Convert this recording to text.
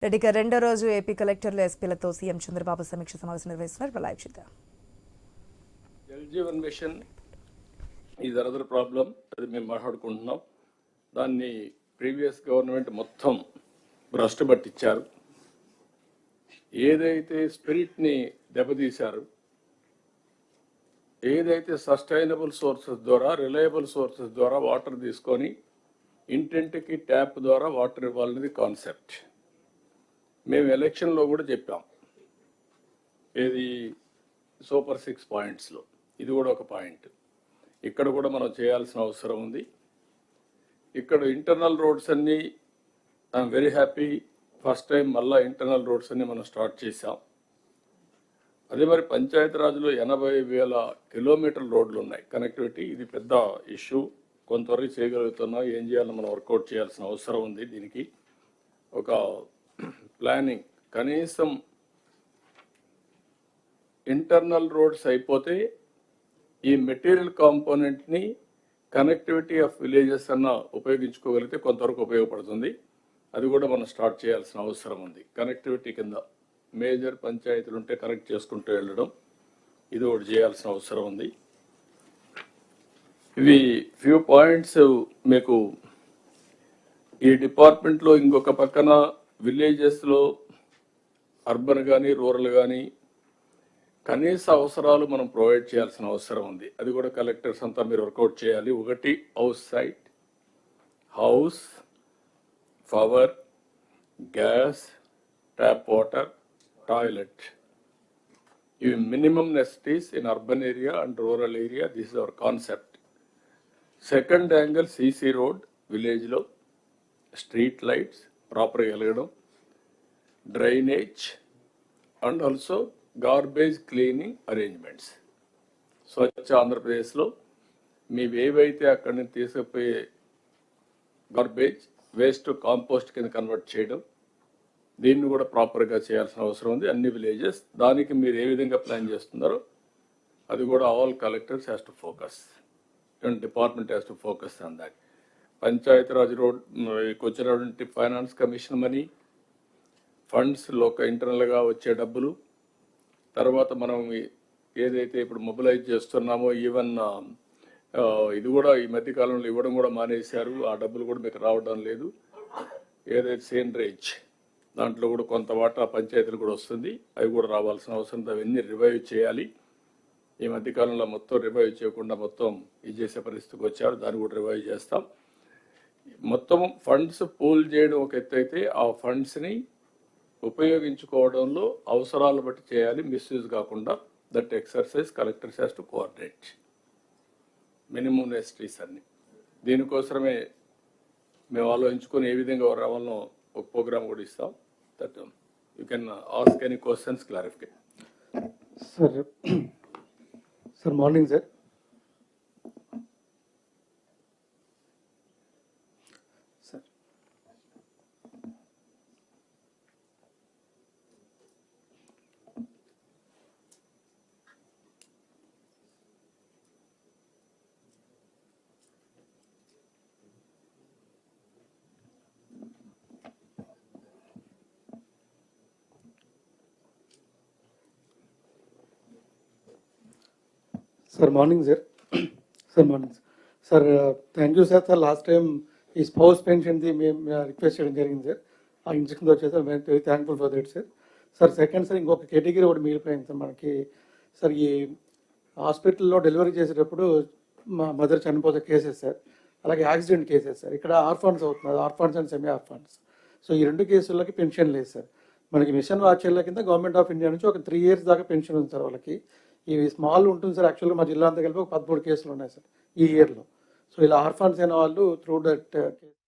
రెడ్డిగా రెండో రోజు ఏపీ కలెక్టర్లు ఎస్పీలతో సీఎం చంద్రబాబు సమీక్ష సమావేశం నిర్వహిస్తున్నారు. లైవ్ చూద్దాం. Jal Jeevan Mission is another problem. అది మేము మాట్లాడుకుంటున్నాం. దాన్ని ప్రీవియస్ గవర్నమెంట్ మొత్తం భ్రష్టు పట్టించారు. ఏదైతే స్పిరిట్ని దెబ్బతీశారు, ఏదైతే సస్టైనబుల్ సోర్సెస్ ద్వారా, రిలయబుల్ సోర్సెస్ ద్వారా వాటర్ తీసుకొని ఇంటింటికి ట్యాప్ ద్వారా వాటర్ ఇవ్వాలనేది కాన్సెప్ట్. మేము ఎలక్షన్లో కూడా చెప్పాం. ఏది సూపర్ 6 పాయింట్స్లో ఇది కూడా ఒక పాయింట్. ఇక్కడ కూడా మనం చేయాల్సిన అవసరం ఉంది. ఇక్కడ ఇంటర్నల్ రోడ్స్ అన్నీ I'm very happy. First time మళ్ళీ ఇంటర్నల్ రోడ్స్ అన్ని మనం స్టార్ట్ చేసాం. అదే మరి పంచాయతీరాజ్లో 80,000 కిలోమీటర్ల రోడ్లు ఉన్నాయి. కనెక్టివిటీ ఇది పెద్ద ఇష్యూ. కొంతవరకు చేయగలుగుతున్నాం. ఏం చేయాలో మనం వర్కౌట్ చేయాల్సిన అవసరం ఉంది. దీనికి ఒక ప్లానింగ్, కనీసం ఇంటర్నల్ రోడ్స్ అయిపోతే ఈ మెటీరియల్ కాంపోనెంట్ని కనెక్టివిటీ ఆఫ్ విలేజెస్ అన్న ఉపయోగించుకోగలిగితే కొంతవరకు ఉపయోగపడుతుంది. అది కూడా మనం స్టార్ట్ చేయాల్సిన అవసరం ఉంది. కనెక్టివిటీ కింద మేజర్ పంచాయతీలు ఉంటే కనెక్ట్ చేసుకుంటూ వెళ్ళడం, ఇది ఒకటి చేయాల్సిన అవసరం ఉంది. ఇవి ఫ్యూ పాయింట్స్. మీకు ఈ డిపార్ట్మెంట్లో ఇంకొక పక్కన విలేజెస్లో అర్బన్ కానీ రూరల్ కానీ కనీస అవసరాలు మనం ప్రొవైడ్ చేయాల్సిన అవసరం ఉంది. అది కూడా కలెక్టర్స్ అంతా మీరు వర్కౌట్ చేయాలి. ఒకటి house site, house, power, gas, tap water, toilet. ఇవి minimum necessities in urban area and rural area. This is our concept. Second angle CC road విలేజ్లో, స్ట్రీట్ లైట్స్ ప్రాపర్గా వెలగడం, drainage and also garbage cleaning arrangements. Swachh ఆంధ్రప్రదేశ్లో మీవి ఏవైతే అక్కడి నుంచి తీసుకుపోయే గార్బేజ్ వేస్ట్ కాంపోస్ట్ కింద కన్వర్ట్ చేయడం, దీన్ని కూడా ప్రాపర్గా చేయాల్సిన అవసరం ఉంది. అన్ని విలేజెస్ దానికి మీరు ఏ విధంగా ప్లాన్ చేస్తున్నారో అది కూడా all collectors has to focus and department has to focus on that. Panchayati Raj road వచ్చినటువంటి ఫైనాన్స్ కమిషన్ మనీ, ఫండ్స్ ఇంటర్నల్గా వచ్చే డబ్బులు, తర్వాత మనం ఏదైతే ఇప్పుడు మొబిలైజ్ చేస్తున్నామో ఈవెన్ ఇది కూడా ఈ మధ్యకాలంలో ఇవ్వడం కూడా మానేశారు. ఆ డబ్బులు కూడా మీకు రావడం లేదు. ఏదైతే సేంద్రేజ్ దాంట్లో కూడా కొంత వాటా పంచాయతీలు కూడా వస్తుంది. అవి కూడా రావాల్సిన అవసరం. అవన్నీ రివైవ్ చేయాలి. ఈ మధ్యకాలంలో మొత్తం రివైవ్ చేయకుండా మొత్తం ఇది చేసే పరిస్థితికి వచ్చారు. దాన్ని కూడా రివైవ్ చేస్తాం. మొత్తం ఫండ్స్ పూల్ చేయడం ఒక ఎత్తు అయితే, ఆ ఫండ్స్ని ఉపయోగించుకోవడంలో అవసరాలు బట్టి చేయాలి, మిస్యూజ్ కాకుండా. That exercise collectors has to coordinate. Minimum necessities అన్ని దీనికోసమే మేము ఆలోచించుకొని ఏ విధంగా రావాలనో ఒక ప్రోగ్రామ్ కూడా ఇస్తాం. That you can ask any questions, clarification. Sir morning sir. Sir morning sir. Sir morning sir. Thank you sir. Sir last time ఈ spouse పెన్షన్ది మేము రిక్వెస్ట్ చేయడం జరిగింది సార్. ఆ ఇన్స్ట్రక్షన్స్ వచ్చేసి మేము very thankful for that sir. Sir second sir ఇంకొక category ఒకటి మిగిలిపోయింది సార్ మనకి. సార్ ఈ హాస్పిటల్లో డెలివరీ చేసేటప్పుడు మా మదర్ చనిపోతే కేసెస్ సార్, అలాగే యాక్సిడెంట్ కేసెస్ సార్. ఇక్కడ ఆర్ఫాన్స్ అవుతున్నారు, orphans and semi orphans. So ఈ రెండు కేసులకి పెన్షన్ లేదు సార్. మనకి మిషన్ వాచ్యాల కింద గవర్నమెంట్ ఆఫ్ ఇండియా నుంచి ఒక 3 years దాకా పెన్షన్ ఉంది సార్ వాళ్ళకి. ఇవి స్మాల్ ఉంటుంది సార్. యాక్చువల్గా మా జిల్లా అంతా కలిపి ఒక 13 కేసులు ఉన్నాయి సార్ ఈ ఇయర్లో. సో ఇలా ఆర్ఫాన్స్ అయిన వాళ్ళు త్రూ దట్ కేసు